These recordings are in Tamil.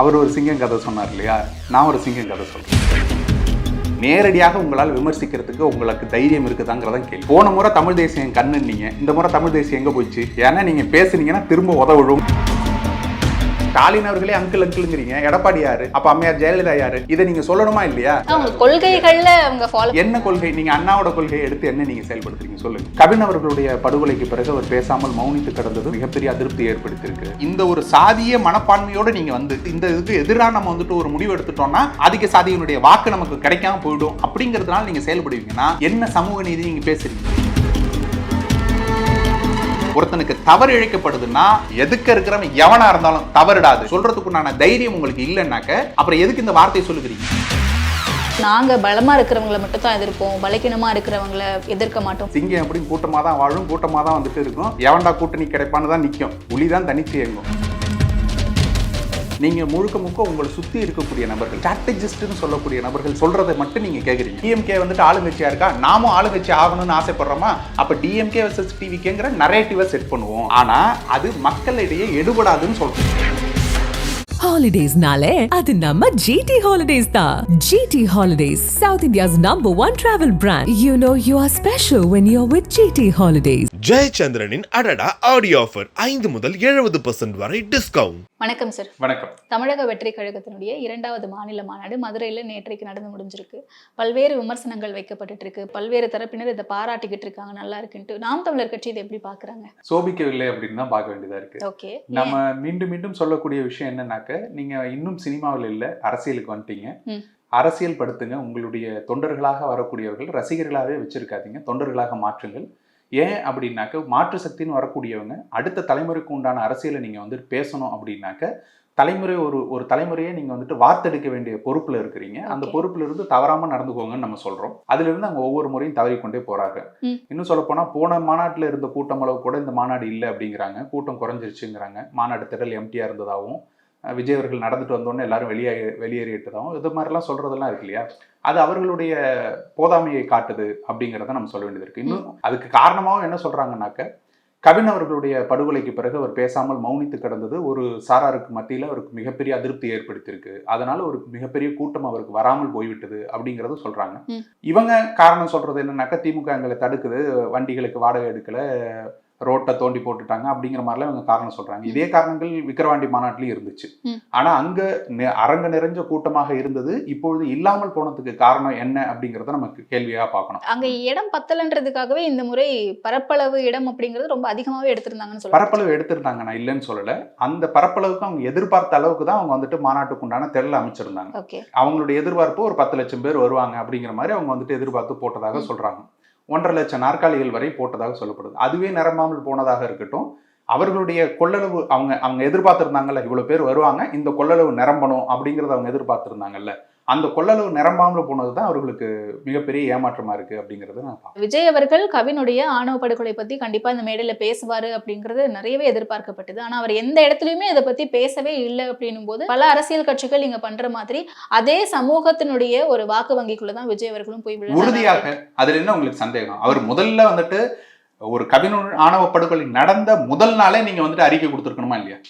அவர் ஒரு சிங்கம் கதை சொன்னார் இல்லையா, நான் ஒரு சிங்கம் கதை சொல்றேன். நேரடியாக உங்களால் விமர்சிக்கிறதுக்கு உங்களுக்கு தைரியம் இருக்குதாங்கிறதான் கேள்வி. போன முறை தமிழ் தேசியம் கண்ணுன்னீங்க, இந்த முறை தமிழ் தேசியம் எங்க போயிடுச்சு? ஏன்னா நீங்க பேசுனீங்கன்னா திரும்ப உதவிடும். ஸ்டாலின் அவர்களே அங்கிள் அங்கிள்ங்கிறீங்க, எடப்பாடி யாரு, அப்ப அம்மையார் ஜெயலலிதா யாரு? இதை நீங்க சொல்லணுமா இல்லையா? கொள்கைகள்ல அவங்க ஃபாலோ என்ன கொள்கை? நீங்க அண்ணாவோட கொள்கையை எடுத்து என்ன நீங்க செயல்படுத்துறீங்க சொல்லுங்க. கவின் அவர்களுடைய படுகொலைக்கு பிறகு அவர் பேசாமல் மௌனித்து கிடந்தது மிகப்பெரிய அதிருப்தி ஏற்படுத்தியிருக்கு. இந்த ஒரு சாதிய மனப்பான்மையோட நீங்க வந்து இந்த இதுக்கு எதிராக நம்ம வந்துட்டு ஒரு முடிவு எடுத்துட்டோம்னா அதிக சாதியினுடைய வாக்கு நமக்கு கிடைக்காம போயிடும் அப்படிங்கிறதுனால நீங்க செயல்படுவீங்கன்னா என்ன சமூக நீதி நீங்க பேசுறீங்க? ஒருத்தனுக்கு தவறு இழைக்கப்படுதுன்னா எதுக்க இருக்கிறவன் எவனா இருந்தாலும் தவறிடாது சொல்றதுக்குண்டான தைரியம் உங்களுக்கு இல்லைன்னாக்க அப்புறம் எதுக்கு இந்த வார்த்தையை சொல்லுகிறீங்க? நாங்க பலமா இருக்கிறவங்களை மட்டும் தான் எதிர்ப்போம், பலகீனமா இருக்கிறவங்களை எதிர்க்க மாட்டோம். சிங்கம் அப்படின்னு கூட்டமா தான் வாழும், கூட்டமா தான் வந்துட்டு இருக்கும். எவன்டா கூட்டணி கிடைப்பான்னு தான் நிற்கும், புலிதான் தனித்து இயங்கும். நீங்க முழுக்க முழுக்க உங்களை சுத்தி இருக்கக்கூடிய நபர்கள், ஸ்ட்ராட்டஜிஸ்ட்னு சொல்லக்கூடிய நபர்கள் சொல்றதை மட்டும் நீங்க கேக்குறீங்க. டிஎம்கே வந்துட்டு ஆளுங்கட்சியா இருக்கா, நாமும் ஆளுங்கட்சி ஆகணும்னு ஆசைப்படுறோமா, அப்ப டிஎம்கே வெர்சஸ் டிவிகேங்கிற நரேட்டிவை செட் பண்ணுவோம். ஆனா அது மக்களிடையே எடுபடாதுன்னு சொல்றோம். Holidays nale adu namma GT Holidays da. GT Holidays, South India's #1 travel brand. You know you are special when you're with GT Holidays. ஜெயச்சந்திரனின் அடடா ஆடியோ ஆஃபர் 5 முதல் 70% வரை டிஸ்கவுண்ட். வணக்கம் சார். வணக்கம். தமிழக வெற்றி கழகத்தினுடைய 2வது மாநில மாநாடு மதுரையில் நேற்றைக்கு நடந்து முடிஞ்சிருக்கு. பல்வேறு விமர்சனங்கள் வைக்கப்பட்டு இருக்கு, பல்வேறு தரப்பினர் இதை பாராட்டிக்கிட்டு இருக்காங்க, நல்லா இருக்குன்ட்டு. நாம் தமிழர் கட்சி இதை எப்படி பாக்குறாங்க? சோபிக்கவில்லை அப்படின்னு தான் பார்க்க வேண்டியதா இருக்கு. ஓகே, நம்ம மீண்டும் மீண்டும் சொல்லக்கூடிய விஷயம் என்னன்னாக்க, நீங்க இன்னும் சினிமாவில் இல்ல, அரசியலுக்கு வந்துட்டீங்க. அரசியல் படுத்துங்க. உங்களுடைய தொண்டர்களாக வரக்கூடியவர்கள் ரசிகர்களாகவே வச்சிருக்காதீங்க, தொண்டர்களாக மாற்றுங்கள். ஏன் அப்படின்னாக்க, மாற்று சக்தின்னு வரக்கூடியவங்க அடுத்த தலைமுறைக்கு உண்டான அரசியலை நீங்க வந்து பேசணும் அப்படின்னாக்க, தலைமுறை ஒரு தலைமுறையை நீங்க வந்துட்டு வார்த்தெடுக்க வேண்டிய பொறுப்புல இருக்கிறீங்க. அந்த பொறுப்புல இருந்து தவறாம நடந்துக்கோங்கன்னு நம்ம சொல்றோம். அதுல இருந்து அவங்க ஒவ்வொரு முறையும் தவறிக்கொண்டே போறாங்க. இன்னும் சொல்ல போனா, போன மாநாட்டுல இருந்த கூட்டம் அளவு கூட இந்த மாநாடு இல்லை அப்படிங்கிறாங்க, கூட்டம் குறைஞ்சிருச்சுங்கிறாங்க. மாநாடு திடல் எம்டியா இருந்ததாகவும், விஜய் அவர்கள் நடந்துட்டு வந்தோடனே எல்லாரும் வெளியேறிட்டதாகவும், இது மாதிரிலாம் சொல்றதெல்லாம் இருக்கு இல்லையா, அது அவர்களுடைய போதாமையை காட்டுது அப்படிங்கிறத நம்ம சொல்ல வேண்டியது இருக்கு. இன்னும் அதுக்கு காரணமாகவும் என்ன சொல்றாங்கன்னாக்க, கவின் அவர்களுடைய படுகொலைக்கு பிறகு அவர் பேசாமல் மௌனித்து கிடந்தது ஒரு சாராருக்கு மத்தியில் அவருக்கு மிகப்பெரிய அதிருப்தி ஏற்படுத்தியிருக்கு. அதனால ஒரு மிகப்பெரிய கூட்டம் அவருக்கு வராமல் போய்விட்டது அப்படிங்கறத சொல்றாங்க. இவங்க காரணம் சொல்றது என்னன்னாக்கா, திமுக எங்களை தடுக்குது, வண்டிகளுக்கு வாடகை எடுக்கல, ரோட்டை தோண்டி போட்டுட்டாங்க அப்படிங்கிற மாதிரிலாம் இவங்க காரணம் சொல்றாங்க. இதே காரணங்கள் விக்கிரவாண்டி மாநாட்டிலையும் இருந்துச்சு. ஆனா அங்க அரங்க நிறைஞ்ச கூட்டமாக இருந்தது, இப்பொழுது இல்லாமல் போனதுக்கு காரணம் என்ன அப்படிங்கறத நமக்கு கேள்வியா பார்க்கணும். அங்க இடம் பத்தலன்றதுக்காகவே இந்த முறை பரப்பளவு இடம் அப்படிங்கிறது ரொம்ப அதிகமாவே எடுத்திருந்தாங்கன்னு சொல்ல. பரப்பளவு எடுத்திருந்தாங்க, நான் இல்லைன்னு சொல்லல. அந்த பரப்பளவுக்கு அவங்க எதிர்பார்த்த அளவுக்கு தான் அவங்க வந்துட்டு மாநாட்டுக்கு உண்டான திரள் அமைச்சிருந்தாங்க. அவங்களுடைய எதிர்பார்ப்பு ஒரு 10 லட்சம் பேர் வருவாங்க அப்படிங்கிற மாதிரி அவங்க வந்துட்டு எதிர்பார்த்து போட்டதாக சொல்றாங்க. 1.5 லட்சம் நாற்காலிகள் வரை போட்டதாக சொல்லப்படுது. அதுவே நிரம்பாமல் போனதாக இருக்கட்டும், அவர்களுடைய கொள்ளளவு அவங்க எதிர்பார்த்திருந்தாங்கல்ல, இவ்வளவு பேர் வருவாங்க, இந்த கொள்ளளவு நிரம்பணும் அப்படிங்கறத அவங்க எதிர்பார்த்திருந்தாங்கல்ல, அந்த கொள்ளளவு நிரம்பாமல் போனதுதான் அவர்களுக்கு மிகப்பெரிய ஏமாற்றமா இருக்கு அப்படிங்கறது நான் பார்க்கிறேன். விஜய் அவர்கள் கவினுடைய ஆணவ படுகொலை பத்தி கண்டிப்பா இந்த மேடையில பேசுவாரு அப்படிங்கிறது நிறையவே எதிர்பார்க்கப்பட்டது. ஆனா அவர் எந்த இடத்துலயுமே இதை பத்தி பேசவே இல்லை அப்படின்னும் போது, பல அரசியல் கட்சிகள் இங்க பண்ற மாதிரி அதே சமூகத்தினுடைய ஒரு வாக்கு வங்கிக்குள்ளதான் விஜய் அவர்களும் போய் உறுதியாக. அதுல என்ன உங்களுக்கு சந்தேகம்? அவர் முதல்ல வந்துட்டு ஒரு கவின் ஆணவ படுகொலை நடந்த முதல் நாளே நீங்க வந்துட்டு அறிக்கை கொடுத்துருக்கணுமா இல்லையா?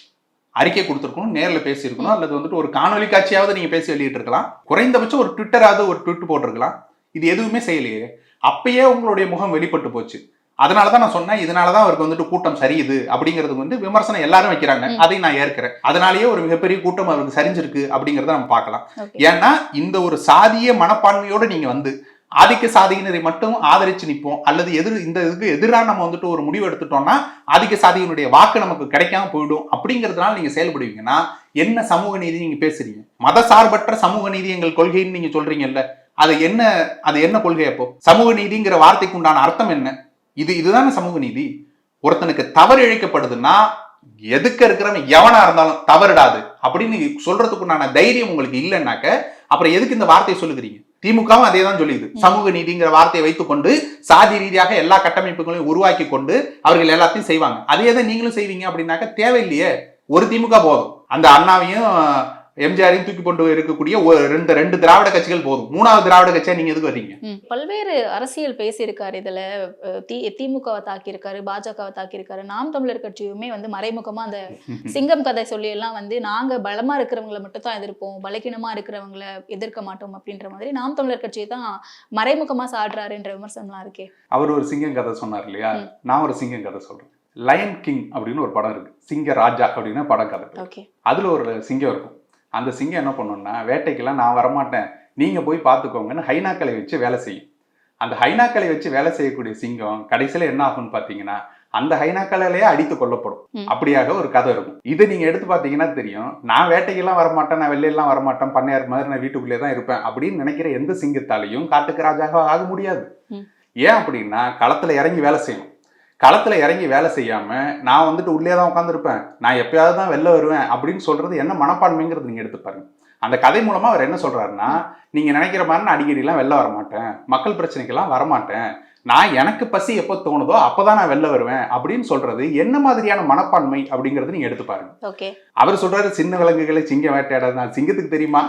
அறிக்கை கொடுத்துருக்கணும், நேரில் பேசியிருக்கணும், அல்லது வந்துட்டு ஒரு காணொலி காட்சியாவது நீங்க பேசி வெளியிட்டு இருக்கலாம், குறைந்தபட்சம் ஒரு ட்விட்டராவது ஒரு ட்விட் போட்டிருக்கலாம். இது எதுவுமே செய்யலையே. அப்பயே உங்களுடைய முகம் வெளிப்பட்டு போச்சு. அதனாலதான் நான் சொன்னேன், இதனாலதான் அவருக்கு வந்துட்டு கூட்டம் சரியுது அப்படிங்கிறது வந்து விமர்சனம் எல்லாரும் வைக்கிறாங்க, அதை நான் ஏற்கிறேன். அதனாலேயே ஒரு மிகப்பெரிய கூட்டம் அவருக்கு சரிஞ்சிருக்கு அப்படிங்கறத நம்ம பார்க்கலாம். ஏன்னா இந்த ஒரு சாதிய மனப்பான்மையோட நீங்க வந்து ஆதிக்க சாதியினரை மட்டும் ஆதரிச்சு நிற்போம், அல்லது இந்த இதுக்கு எதிராக நம்ம வந்துட்டு ஒரு முடிவு எடுத்துட்டோம்னா ஆதிக்க சாதியினுடைய வாக்கு நமக்கு கிடைக்காம போயிடும் அப்படிங்கிறதுனால நீங்க செயல்படுவீங்கன்னா என்ன சமூக நீதி நீங்க பேசுறீங்க? மத சார்பற்ற சமூக நீதி எங்கள் கொள்கைன்னு நீங்க சொல்றீங்கல்ல, அது என்ன கொள்கை? அப்போ சமூக நீதிங்கிற வார்த்தைக்கு உண்டான அர்த்தம் என்ன? இதுதானே சமூக நீதி. ஒருத்தனுக்கு தவறு இழைக்கப்படுதுன்னா எதுக்க இருக்கிறவன் எவனா இருந்தாலும் தவறிடாது அப்படின்னு சொல்றதுக்குண்டான தைரியம் உங்களுக்கு இல்லைன்னாக்க அப்புறம் எதுக்கு இந்த வார்த்தையை சொல்லுகிறீங்க? திமுகவும் அதே தான் சொல்லிது. சமூக நீதிங்கிற வார்த்தையை வைத்துக்கொண்டு சாதி ரீதியாக எல்லா கட்டமைப்புகளையும் உருவாக்கி கொண்டு அவர்கள் எல்லாத்தையும் செய்வாங்க. அதே தான் நீங்களும் செய்வீங்க அப்படின்னாக்க தேவையில்லையே. ஒரு திமுக போதும். அந்த அண்ணாவையும் எம்ஜிஆரையும் தூக்கி கொண்டு இருக்கக்கூடிய ரெண்டு திராவிட கட்சிகள் போதும். 3வது திராவிட கட்சியா நீங்க எதுக்கு வரீங்க? பல்வேறு அரசியல் பேசியிருக்காரு. இதுல திமுகவை தாக்கியிருக்காரு, பாஜகவை தாக்கியிருக்காரு. நாம் தமிழர் கட்சியுமே வந்து மறைமுகமா அந்த சிங்கம் கதை சொல்லி எல்லாம் வந்து நாங்க பலமா இருக்கிறவங்களை மட்டும் தான் எதிர்ப்போம், பலகீனமா இருக்கிறவங்களை எதிர்க்க மாட்டோம் அப்படின்ற மாதிரி நாம் தமிழர் கட்சியை தான் மறைமுகமா சாடுறாருன்ற விமர்சனம்லாம் இருக்கே. அவர் ஒரு சிங்கம் கதை சொன்னார் இல்லையா, நான் ஒரு சிங்கம் கதை சொல்றேன். லயன் கிங் அப்படின்னு ஒரு படம் இருக்கு, சிங்க ராஜா அப்படின்னு படம் கதை. அதுல ஒரு சிங்கம் இருக்கும். அந்த சிங்கம் என்ன பண்ணுன்னா, வேட்டைக்கெல்லாம் நான் வரமாட்டேன், நீங்க போய் பார்த்துக்கோங்கன்னு ஹைனாக்களை வச்சு வேலை செய்யும். அந்த ஹைனாக்களை வச்சு வேலை செய்யக்கூடிய சிங்கம் கடைசியில என்ன ஆகும்னு பாத்தீங்கன்னா அந்த ஹைனாக்களையே அடித்து கொல்லப்படும். அப்படியாக ஒரு கதை இருக்கும். இதை நீங்க எடுத்து பாத்தீங்கன்னா தெரியும். நான் வேட்டைக்கெல்லாம் வரமாட்டேன், நான் வெளியெல்லாம் வரமாட்டேன், பண்ணையார் மாதிரி நான் வீட்டுக்குள்ளே தான் இருப்பேன் அப்படின்னு நினைக்கிற எந்த சிங்கத்தாலையும் காட்டுக்கு ராஜாக ஆக முடியாது. ஏன் அப்படின்னா களத்துல இறங்கி வேலை செய்யணும். களத்துல இறங்கி வேலை செய்யாம நான் வந்துட்டு உள்ளே தான் உட்காந்துருப்பேன், நான் எப்பயாவது தான் வெளில வருவேன் அப்படின்னு சொல்றது என்ன மனப்பான்மைங்கிறது நீங்க எடுத்து பாருங்க. அந்த கதை மூலமா அவர் என்ன சொல்றாருன்னா, நீங்க நினைக்கிற மாதிரி நான் அடிக்கடிலாம் வெளில வரமாட்டேன், மக்கள் பிரச்சனைக்கெல்லாம் வரமாட்டேன், நான் எனக்கு பசி எப்போ தோணுதோ அப்பதான் நான் வெளில வருவேன் அப்படின்னு சொல்றது என்ன மாதிரியான மனப்பான்மை அப்படிங்கறது நீங்க எடுத்து பாருங்க. அவர் சொல்றாரு சின்ன விலங்குகளை சிங்கம் வேட்டையாடாது. சிங்கத்துக்கு தெரியுமா?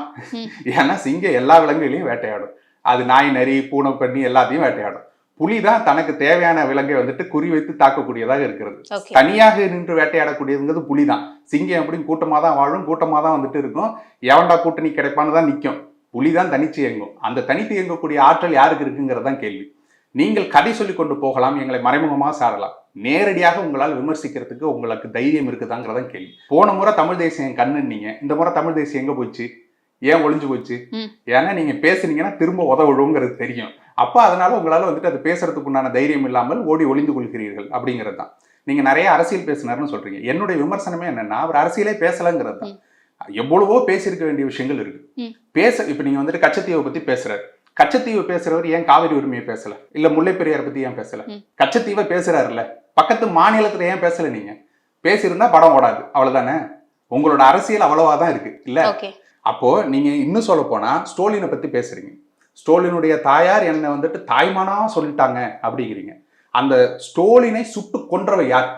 ஏன்னா சிங்கம் எல்லா விலங்குகளையும் வேட்டையாடும். அது நாய், நரி, பூனை, பண்ணி எல்லாத்தையும் வேட்டையாடும். புலிதான் தனக்கு தேவையான விலங்கை வந்துட்டு குறி வைத்து தாக்கக்கூடியதாக இருக்கிறது. தனியாக நின்று வேட்டையாடக்கூடியதுங்கிறது புலிதான். சிங்கம் அப்படின்னு கூட்டமா தான் வாழும், கூட்டமா தான் வந்துட்டு இருக்கும். எவன்டா கூட்டணி கிடைப்பான்னு தான் நிற்கும். புலிதான் தனிச்சு இயங்கும். அந்த தனித்து இயங்கக்கூடிய ஆற்றல் யாருக்கு இருக்குங்கிறதான் கேள்வி. நீங்கள் கதை சொல்லி கொண்டு போகலாம், எங்களை மறைமுகமாக சாடலாம், நேரடியாக உங்களால் விமர்சிக்கிறதுக்கு உங்களுக்கு தைரியம் இருக்குதாங்கிறதான் கேள்வி. போன முறை தமிழ் தேசியம் கண்ணுன்னீங்க, இந்த முறை தமிழ் தேசியம் எங்க போச்சு, ஏன் ஒளிஞ்சு போச்சு? ஏன்னா நீங்க பேசுனீங்கன்னா திரும்ப உதவுங்கிறது தெரியும். அப்ப அதனால உங்களால வந்துட்டு அது பேசுறதுக்கு உண்டான தைரியம் இல்லாமல் ஓடி ஒளிந்து கொள்கிறீர்கள் அப்படிங்கிறது தான். நீங்க நிறைய அரசியல் பேசினார்னு சொல்றீங்க. என்னுடைய விமர்சனமே என்னன்னா, அவர் அரசியலே பேசலங்கிறது தான். எவ்வளவோ பேசியிருக்க வேண்டிய விஷயங்கள் இருக்கு. இப்ப நீங்க வந்துட்டு கச்சத்தீவை பத்தி பேசுறாரு. கச்சத்தீவை பேசுறவர் ஏன் காவிரி உரிமையை பேசல, இல்ல முல்லை பெரியார் பத்தி ஏன் பேசல? கச்சத்தீவை பேசுறாருல்ல, பக்கத்து மாநிலத்துல ஏன் பேசல? நீங்க பேசியிருந்தா படம் ஓடாது, அவ்வளவுதானே. உங்களோட அரசியல் அவ்வளவாதான் இருக்கு இல்ல. அப்போ நீங்க இன்னும் சொல்ல போனா ஸ்டாலினை பத்தி பேசுறீங்க. ஸ்டாலினுடைய தாயார் என்னை வந்துட்டு தாய்மானா சொல்லிட்டாங்க அப்படிங்கிறீங்க. அந்த ஸ்டாலினை சுட்டு கொன்றவை யார்?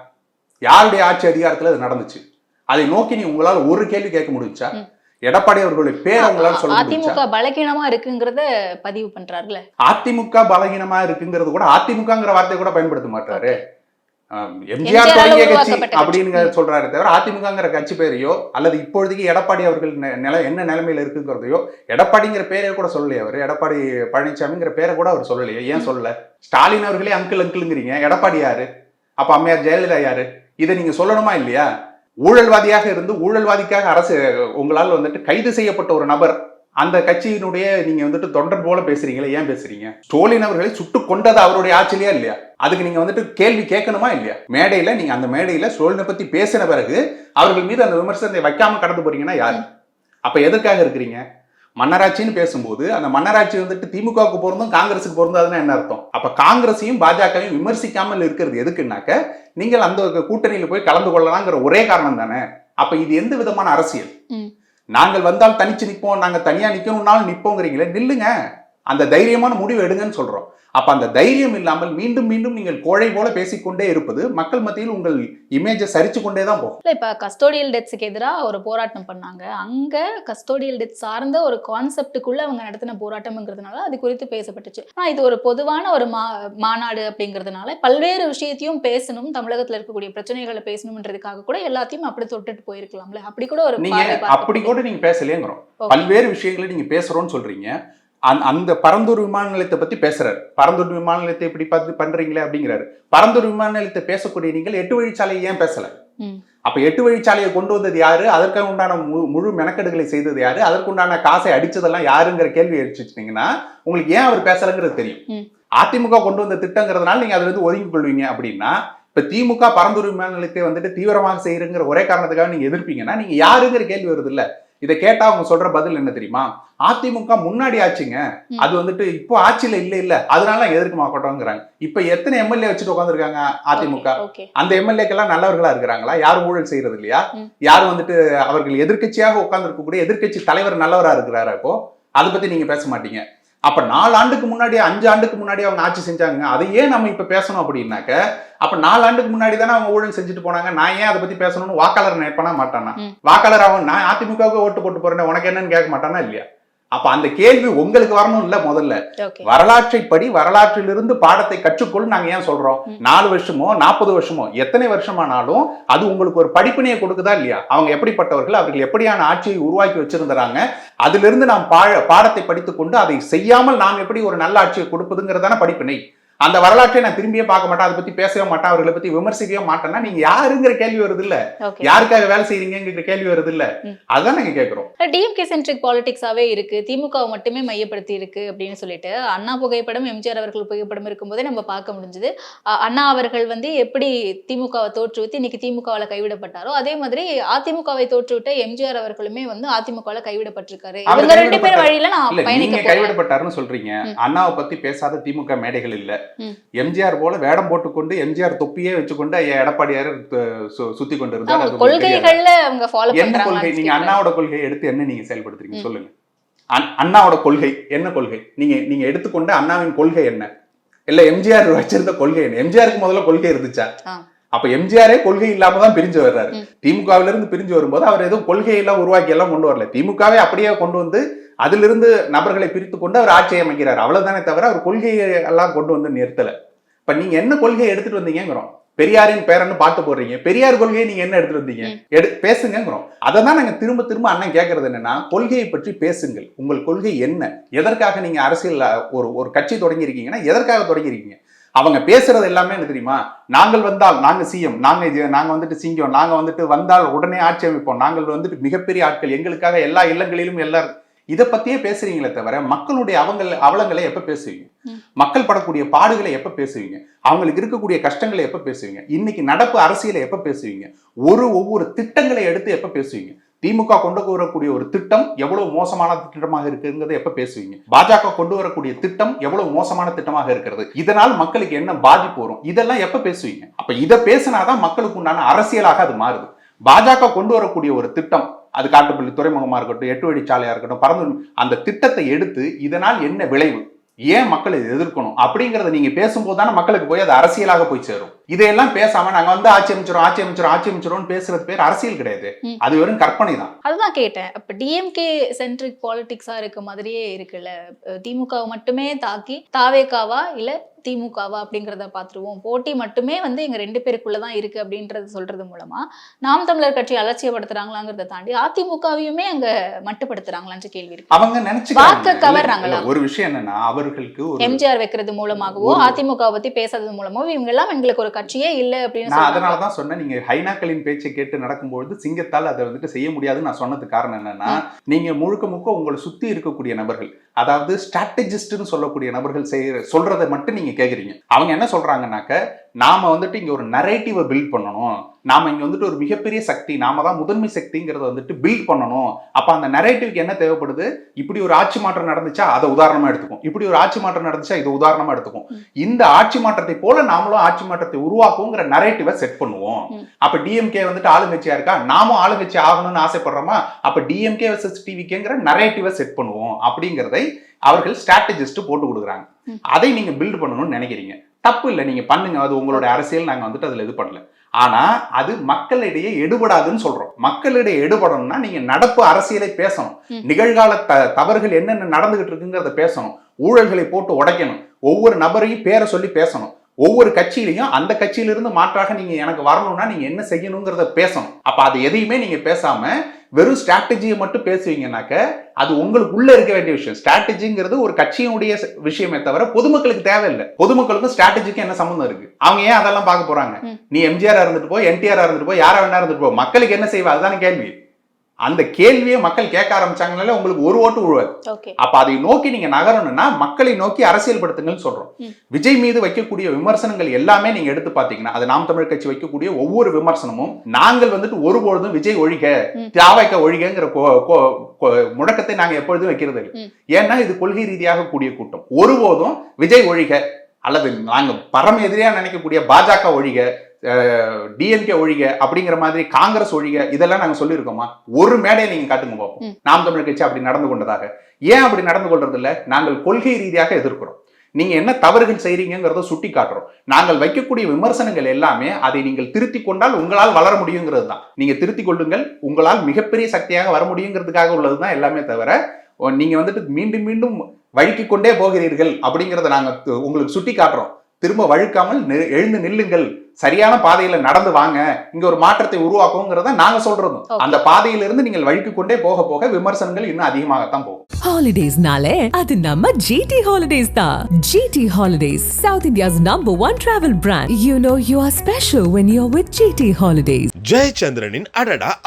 யாருடைய ஆட்சி அதிகாரத்துல அது நடந்துச்சு? அதை நோக்கி நீ உங்களால ஒரு கேள்வி கேட்க முடிஞ்சா? எடப்பாடி அவர்களுடைய பேர் உங்களால சொல்ல முடிஞ்சா? அதிமுக பலகீனமா இருக்குங்கிறத பதிவு பண்றாருல. அதிமுக பலகீனமா இருக்குங்கிறது கூட அதிமுகங்கிற வார்த்தையை கூட பயன்படுத்த மாட்டாரு. எம்ஜிஆர் தொடங்கிய கட்சி அப்படின்னு சொல்றாரு தவிர அதிமுகங்கிற கட்சி பேரையோ அல்லது இப்பொழுதைக்கு எடப்பாடி அவர்கள் என்ன நிலைமையில இருக்குங்கிறதையோ எடப்பாடிங்கிற பேரையோ கூட சொல்லலையே. அவர் எடப்பாடி பழனிசாமிங்கிற பேரை கூட அவர் சொல்லலையே. ஏன் சொல்லல? ஸ்டாலின் அவர்களே அங்கிள்ங்கிறீங்க. எடப்பாடி யாரு? அப்ப அம்மையார் ஜெயலலிதா யாரு? இதை நீங்க சொல்லணுமா இல்லையா? ஊழல்வாதியாக இருந்து ஊழல்வாதிக்காக அரசு உங்களால் வந்துட்டு கைது செய்யப்பட்ட ஒரு நபர் அந்த கட்சியினுடைய நீங்க வந்துட்டு தொண்டன் போல பேசுறீங்களே, ஏன் பேசுறீங்க? ஸ்டாலின் அவர்களை சுட்டு கொண்டது அவருடைய ஆட்சியிலேயா இல்லையா? அதுக்கு நீங்க வந்துட்டு கேள்வி கேட்கணுமா இல்லையா? மேடையில நீங்க அந்த மேடையில ஸ்டாலினை பத்தி பேசின பிறகு அவர்கள் மீது அந்த விமர்சனத்தை வைக்காம கடந்து போறீங்கன்னா யாரு? அப்ப எதற்காக இருக்கிறீங்க? மன்னராட்சின்னு பேசும்போது அந்த மன்னராட்சி வந்துட்டு திமுகவுக்கு பொருந்தும் காங்கிரஸுக்கு பொருந்தாதுன்னா என்ன அர்த்தம்? அப்ப காங்கிரஸையும் பாஜகவையும் விமர்சிக்காமல் இருக்கிறது எதுக்குன்னாக்க நீங்கள் அந்த கூட்டணியில போய் கலந்து கொள்ளலாங்கிற ஒரே காரணம் தானே. அப்ப இது எந்த விதமான அரசியல்? நாங்கள் வந்தால் தனிச்சு நிற்போம், நாங்க தனியா நிக்கணும்னாலும் நிற்போங்கிறீங்களே, நில்லுங்க, அந்த தைரியமான முடிவு எடுங்கன்னு சொல்றோம். அப்ப அந்த தைரியம் இல்லாமல் மீண்டும் மீண்டும் நீங்கள் கோழை போல பேசிக்கொண்டே இருப்பது மக்கள் மத்தியில் உங்கள் இமேஜை சரிச்சு கொண்டே தான் போகும். இப்ப கஸ்டோடியல் டெத்ஸுக்கு எதிராக ஒரு போராட்டம் பண்ணாங்க. அங்க கஸ்டோடியல் டெத் சார்ந்த ஒரு கான்செப்டுக்குள்ள அவங்க நடத்தின போராட்டம்ங்கிறதுனால அது குறித்து பேசப்பட்டுச்சு. ஆனா இது ஒரு பொதுவான ஒரு மாநாடு அப்படிங்கிறதுனால பல்வேறு விஷயத்தையும் பேசணும், தமிழகத்துல இருக்கக்கூடிய பிரச்சனைகளை பேசணும்ன்றதுக்காக கூட எல்லாத்தையும் அப்படி தொட்டுட்டு போயிருக்கலாம்ல. அப்படி கூட ஒரு அப்படி கூட நீங்க பேசலேங்கிறோம். பல்வேறு விஷயங்களை நீங்க பேசுறோம்னு சொல்றீங்க. அந்த பரந்தூர் விமான நிலையத்தை பத்தி பேசுறாரு. பரந்தூர் விமான நிலையத்தை இப்படி பார்த்து பண்றீங்களே அப்படிங்கிறாரு. பரந்தூர் விமான நிலையத்தை பேசக்கூடிய நீங்கள் 8 வழிச்சாலையை ஏன் பேசல? அப்ப 8 வழிச்சாலையை கொண்டு வந்தது யாரு? அதற்கு உண்டான முழு மெனக்கெடுகளை செய்தது யாரு? அதற்குண்டான காசை அடிச்சதெல்லாம் யாருங்கிற கேள்வி அடிச்சுட்டீங்கன்னா உங்களுக்கு ஏன் அவர் பேசலங்கிறது தெரியும். அதிமுக கொண்டு வந்த திட்டங்கிறதுனால நீங்க அதுல இருந்து ஒதுங்கி கொள்வீங்க. அப்படின்னா இப்ப திமுக பரந்தூர் விமான நிலையத்தை வந்துட்டு தீவிரமாக செய்யறங்கிற ஒரே காரணத்துக்காக நீங்க எதிர்ப்பீங்கன்னா நீங்க யாருங்கிற கேள்வி வருது இல்ல. இதை கேட்டா அவங்க சொல்ற பதில் என்ன தெரியுமா? அதிமுக முன்னாடி ஆச்சுங்க, அது வந்துட்டு இப்போ ஆட்சியில இல்ல அதனால எதிர்க்க மாட்டோங்கிறாங்க. இப்ப எத்தனை எம்எல்ஏ வச்சுட்டு உட்காந்துருக்காங்க அதிமுக? அந்த எம்எல்ஏக்கெல்லாம் நல்லவர்களா இருக்கிறாங்களா? யாரும் ஊழல் செய்யறது இல்லையா? யாரும் வந்துட்டு அவர்கள் எதிர்கட்சியாக உட்கார்ந்து இருக்கக்கூடிய எதிர்கட்சி தலைவர் நல்லவரா இருக்கிறாரா? இப்போ அதை பத்தி நீங்க பேச மாட்டீங்க. அப்ப 4 ஆண்டுக்கு முன்னாடி 5 ஆண்டுக்கு முன்னாடி அவங்க ஆட்சி செஞ்சாங்க, அதை ஏன் நம்ம இப்ப பேசணும் அப்படின்னாக்க, அப்ப 4 ஆண்டுக்கு முன்னாடி தானே அவங்க ஊழல் செஞ்சுட்டு போனாங்க, நான் ஏன் அதை பத்தி பேசணும்னு வாக்காளர் நினைப்பானா மாட்டானா? வாக்காளர் அவன் நான் அதிமுகவுக்கு ஓட்டு போட்டு போறேன் உனக்கு என்னன்னு கேட்க மாட்டானா இல்லையா? அப்ப அந்த கேள்வி உங்களுக்கு வரணும் இல்ல முதல்ல. வரலாற்றை படி, வரலாற்றிலிருந்து பாடத்தை கற்றுக்கொள் நாங்க ஏன் சொல்றோம்? 4 வருஷமோ 40 வருஷமோ எத்தனை வருஷமானாலும் அது உங்களுக்கு ஒரு படிப்பினையை கொடுக்குதா இல்லையா? அவங்க எப்படிப்பட்டவர்கள், அவர்கள் எப்படியான ஆட்சியை உருவாக்கி வச்சிருந்தாங்க, அதிலிருந்து நாம் பாடத்தை படித்துக் கொண்டு அதை செய்யாமல் நாம் எப்படி ஒரு நல்ல ஆட்சியை கொடுப்பதுங்கிறதான படிப்பினை. அந்த வரலாற்றை நான் திரும்பியே பார்க்க மாட்டேன், அதை பத்தி பேசவே மாட்டேன், அவர்களை பத்தி விமர்சிக்கவே மாட்டேன்னா நீங்க யாருங்கிற கேள்வி வருது இல்ல, யாருக்காக வேலை செய்யறீங்கிற கேள்வி வருது இல்ல, அதுதான் நாங்க கேட்கிறோம். டிஎம்கே சென்ட்ரிக் பாலிடிக்ஸாவே இருக்கு, திமுக மட்டுமே மையப்படுத்தி இருக்கு அப்படின்னு சொல்லிட்டு அண்ணா புகைப்படம், எம்ஜிஆர் அவர்கள் புகைப்படம் இருக்கும்போதே நம்ம பார்க்க முடிஞ்சது. அண்ணா அவர்கள் வந்து எப்படி திமுகவை தோற்றுவித்து இன்னைக்கு திமுகவால கைவிடப்பட்டாரோ, அதே மாதிரி அதிமுகவை தோற்றுவிட்ட எம்ஜிஆர் அவர்களுமே வந்து அதிமுகவால கைவிடப்பட்டிருக்காரு. இவங்க 2 பேர் வழியில நான் பயணிக்க கைவிடப்பட்டாருன்னு சொல்றீங்க. அண்ணாவை பத்தி பேசாத திமுக மேடைகள் இல்ல. எம்ஜிஆர் போல வேடம் போட்டுக்கொண்டு எம்ஜிஆர் தொப்பியே வச்சுக்கொண்டு எடப்பாடியார் சுத்தி கொண்டு இருந்தார். கொள்கைகள்ல அவங்க ஃபாலோ பண்றாங்க. கொள்கை நீங்க அண்ணாவோட கொள்கையை எடுத்து என்ன நீங்க செயல்படுத்துறீங்க சொல்லுங்க. அண்ணாவோட கொள்கை என்ன கொள்கை? நீங்க எடுத்துக்கொண்ட அண்ணாவின் கொள்கை என்ன? இல்ல எம்ஜிஆர் வச்சிருந்த கொள்கை என்ன? எம்ஜிஆருக்கு முதல்ல கொள்கை இருந்துச்சா? அப்ப எம்ஜிஆரே கொள்கை இல்லாம தான் பிரிஞ்சு வர்றாரு. திமுகவில இருந்து பிரிஞ்சு வரும்போது அவர் எதுவும் கொள்கை எல்லாம் உருவாக்கி எல்லாம் கொண்டு வரல. திமுகவே அப்படியே கொண்டு வந்து அதிலிருந்து நபர்களை பிரித்து கொண்டு அவர் ஆட்சியை அமைக்கிறார். அவ்வளவுதானே தவிர அவர் கொள்கையை எல்லாம் கொண்டு வந்து நிறுத்தல. இப்ப நீங்க என்ன கொள்கையை எடுத்துட்டு வந்தீங்கிறோம். பெரியாரின் பேரன்னு பாட்டு போடுறீங்க, பெரியார் கொள்கையை நீங்க என்ன எடுத்துட்டு வந்தீங்க பேசுங்கிறோம். அதை தான் நாங்க திரும்ப திரும்ப அண்ணன் கேட்கறது என்னன்னா, கொள்கையை பற்றி பேசுங்கள். உங்கள் கொள்கை என்ன? எதற்காக நீங்க அரசியல் ஒரு கட்சி தொடங்கி இருக்கீங்கன்னா எதற்காக தொடங்கி இருக்கீங்க? அவங்க பேசுறது எல்லாமே என்ன தெரியுமா? நாங்கள் வந்தால் நாங்க சிஎம், நாங்க வந்துட்டு சிங்கம், நாங்க வந்துட்டு வந்தால் உடனே ஆட்சி அமைப்போம், நாங்கள் வந்துட்டு மிகப்பெரிய ஆட்கள், எங்களுக்காக எல்லா இல்லங்களிலும் எல்லாரும் இதை பத்தியே பேசுறீங்களே தவிர மக்களுடைய அவலங்களை எப்ப பேசுவீங்க? மக்கள் படக்கூடிய பாடுகளை எப்ப பேசுவீங்க? அவங்களுக்கு இருக்கக்கூடிய கஷ்டங்களை எப்ப பேசுவீங்க? இன்னைக்கு நடப்பு அரசியலை எப்ப பேசுவீங்க? ஒவ்வொரு திட்டங்களை எடுத்து எப்ப பேசுவீங்க? திமுக கொண்டு வரக்கூடிய ஒரு திட்டம் எவ்வளவு மோசமான திட்டமாக இருக்குங்கிறத எப்ப பேசுவீங்க? பாஜக கொண்டு வரக்கூடிய திட்டம் எவ்வளவு மோசமான திட்டமாக இருக்கிறது, இதனால் மக்களுக்கு என்ன பாதிப்பு வரும், இதெல்லாம் எப்ப பேசுவீங்க? அப்ப இதை பேசினாதான் மக்களுக்கு உண்டான அரசியலாக அது மாறுது. பாஜக கொண்டு வரக்கூடிய ஒரு திட்டம், அது காட்டுப்பள்ளி துறைமுகமா இருக்கட்டும், 8 வழிச்சாலையா இருக்கட்டும், பறந்து அந்த திட்டத்தை எடுத்து இதனால் என்ன விளைவு, ஏன் மக்கள் இதை எதிர்க்கணும் அப்படிங்கறத நீங்க பேசும்போது தானே மக்களுக்கு போய் அது அரசியலாக போய் சேரும். இதையெல்லாம் பேசாம நாங்க வந்து ஆட்சி அமைச்சிரும் பேசுறது பேர் அரசியல் கிடையாது, அது வெறும் கற்பனை தான். அதுதான் கேட்டேன். அப்ப டிஎம்கே சென்ட்ரிக் பாலிடிக்ஸா இருக்க மாதிரியே இருக்குல்ல, திமுக மட்டுமே தாக்கி தாவேகாவா இல்ல திமுகவா அப்படிங்கிறத பார்த்துருவோம், போட்டி மட்டுமே வந்து எங்க 2 பேருக்குள்ளதான் இருக்கு அப்படின்றத சொல்றது மூலமா நாம் தமிழர் கட்சி அலட்சியப்படுத்துறாங்களாங்கிறத தாண்டி அதிமுகவையுமே அங்க மட்டுப்படுத்துறாங்களான்னு கேள்வி இருக்கு. அவங்க நினைச்சுக்கிறாங்க ஒரு விஷயம் என்னன்னா, அவர்களுக்கு எம்ஜிஆர் வைக்கிறது மூலமாகவோ அதிமுக பத்தி பேசுறது மூலமாவோ இவங்க எல்லாம் எங்களுக்கு ஒரு கட்சியே இல்ல அப்படின்னு. நான் அதனாலதான் சொன்னேன், நீங்க ஹைனாக்களின் பேச்சை கேட்டு நடக்கும்பொழுது சிங்கத்தால் அதை வந்துட்டு செய்ய முடியாதுன்னு நான் சொன்னதுக்கு காரணம் என்னன்னா, நீங்க முழுக்க உங்களை சுத்தி இருக்கக்கூடிய நபர்கள், அதாவது ஸ்ட்ராட்டஜிஸ்ட்னு சொல்லக்கூடிய நபர்கள் சொல்றதை மட்டும் நீங்க கேக்குறீங்க. அவங்க என்ன சொல்றாங்கன்னாக்க, நாம வந்துட்டு இங்க ஒரு நரேட்டிவை பில்ட் பண்ணணும், நாம இங்க வந்துட்டு ஒரு மிகப்பெரிய சக்தி, நாம தான் முதன்மை சக்திங்கிறத வந்துட்டு பில்ட் பண்ணணும். அப்ப அந்த நரேட்டிவ்க்கு என்ன தேவைப்படுது? இப்படி ஒரு ஆட்சி மாற்றம் நடந்துச்சா அதை உதாரணமா எடுத்துக்கும், இப்படி ஒரு ஆட்சி மாற்றம் நடந்துச்சா இது உதாரணமா எடுத்துக்கும், இந்த ஆட்சி மாற்றத்தை போல நாமளும் ஆட்சி மாற்றத்தை உருவாக்குங்கிற நரேட்டிவை செட் பண்ணுவோம். அப்ப டிஎம்கே வந்துட்டு ஆளுங்கட்சியா இருக்கா, நாமும் ஆளுங்கட்சி ஆகணும்னு ஆசைப்படுறோமா, அப்ப டிஎம்கே வெர்சஸ் டிவிகேங்கிற நரேட்டிவை செட் பண்ணுவோம் அப்படிங்கிறதை அவர்கள் ஸ்ட்ராட்டஜிஸ்ட் போட்டு கொடுக்குறாங்க. அதை நீங்க பில்ட் பண்ணணும்னு நினைக்கிறீங்க, தப்பு இல்லை, நீங்க பண்ணுங்க, அது உங்களோட அரசியல், நாங்க வந்துட்டு அதுல இது பண்ணல. ஆனா அது மக்களிடையே எடுபடாதுன்னு சொல்றோம். மக்களிடையே எடுபடணும்னா நீங்க நடப்பு அரசியலை பேசணும், நிகழ்கால தவறுகள் என்னென்ன நடந்துகிட்டு இருக்குங்கிறத பேசணும், ஊழல்களை போட்டு உடைக்கணும், ஒவ்வொரு நபரையும் பேரை சொல்லி பேசணும், ஒவ்வொரு கட்சியிலையும் அந்த கட்சியிலிருந்து மாற்றாக நீங்க எனக்கு வரணும்னா நீங்க என்ன செய்யணுங்கிறத பேசணும். அப்ப அது எதையுமே நீங்க பேசாம வெறும் ஸ்ட்ராட்டஜியை மட்டும் பேசுவீங்கன்னாக்க அது உங்களுக்கு உள்ள இருக்க வேண்டிய விஷயம். ஸ்ட்ராட்டஜிங்கிறது ஒரு கட்சியினுடைய விஷயமே தவிர பொதுமக்களுக்கு தேவையில்லை. பொதுமக்களுக்கும் ஸ்ட்ராட்டஜிக்கு என்ன சம்பந்தம் இருக்கு? அவங்க ஏன் அதெல்லாம் பார்க்க போறாங்க? நீ எம்ஜிஆர் இருந்துட்டு போ, என்டிஆர் இருந்துட்டு போ, யாரா வேணா இருந்துட்டு போ, மக்களுக்கு என்ன செய்வா? அதுதான கேள்வி. அந்த கேள்வியை மக்கள் கேட்க ஆரம்பிச்சாங்கனால உங்களுக்கு ஒரு ஓட்டு விழுவாது. அப்ப அதை நோக்கி நீங்க நகரணும்னா மக்களை நோக்கி அரசியல் படுத்துங்கன்னு சொல்றோம். விஜய் மீது வைக்கக்கூடிய விமர்சனங்கள் எல்லாமே நீங்க எடுத்து பாத்தீங்கன்னா, அது நாம் தமிழ் கட்சி வைக்கக்கூடிய ஒவ்வொரு விமர்சனமும் நாங்கள் வந்துட்டு ஒருபொழுதும் விஜய் ஒழிக, தியாவைக்க ஒழிகங்கிற முழக்கத்தை நாங்க எப்பொழுதும் வைக்கிறது இல்லை. ஏன்னா இது கொள்கை ரீதியாக கூடிய கூட்டம். ஒருபோதும் விஜய் ஒழிக அல்லது நாங்க பரம எதிரியா நினைக்கக்கூடிய பாஜக ஒழிக, டிஎம்கே ஒழிக அப்படிங்கிற மாதிரி காங்கிரஸ் ஒழிக இதெல்லாம் நாங்க சொல்லியிருக்கோமா? ஒரு மேடையை நீங்க காட்டுங்க பார்ப்போம். நாம் தமிழர் கட்சி அப்படி நடந்து கொண்டதாக. ஏன் அப்படி நடந்து கொள்றது இல்ல? நாங்கள் கொள்கை ரீதியாக எதிர்க்கிறோம். நீங்க என்ன தவறுகள் செய்றீங்கிறத சுட்டி காட்டுறோம். நாங்கள் வைக்கக்கூடிய விமர்சனங்கள் எல்லாமே அதை நீங்கள் திருத்தி கொண்டால் உங்களால் வளர முடியுங்கிறது தான். நீங்க திருத்தி கொள்ளுங்கள், உங்களால் மிகப்பெரிய சக்தியாக வர முடியுங்கிறதுக்காக உள்ளதுதான் எல்லாமே தவிர நீங்க வந்துட்டு மீண்டும் மீண்டும் வழுக்கிக் கொண்டே போகிறீர்கள் அப்படிங்கிறத நாங்க உங்களுக்கு சுட்டி காட்டுறோம். திரும்ப வழுக்காமல் எழுந்து நில்லுங்கள், சரியான பாதையில நடந்து வாங்க, இங்க ஒரு மாற்றத்தை உருவாக்குங்கிறத நாங்க சொல்றோம். அந்த பாதையிலிருந்து நீங்கள் வழுக்கிக் கொண்டே போக போக விமர்சனங்கள் இன்னும் அதிகமாகத்தான் போகும். Holidays nale adu namma GT Holidays da. GT Holidays, South India's #1 travel brand. You know you are special when you're with GT Holidays. ஜெயச்சந்திரனின் அடடா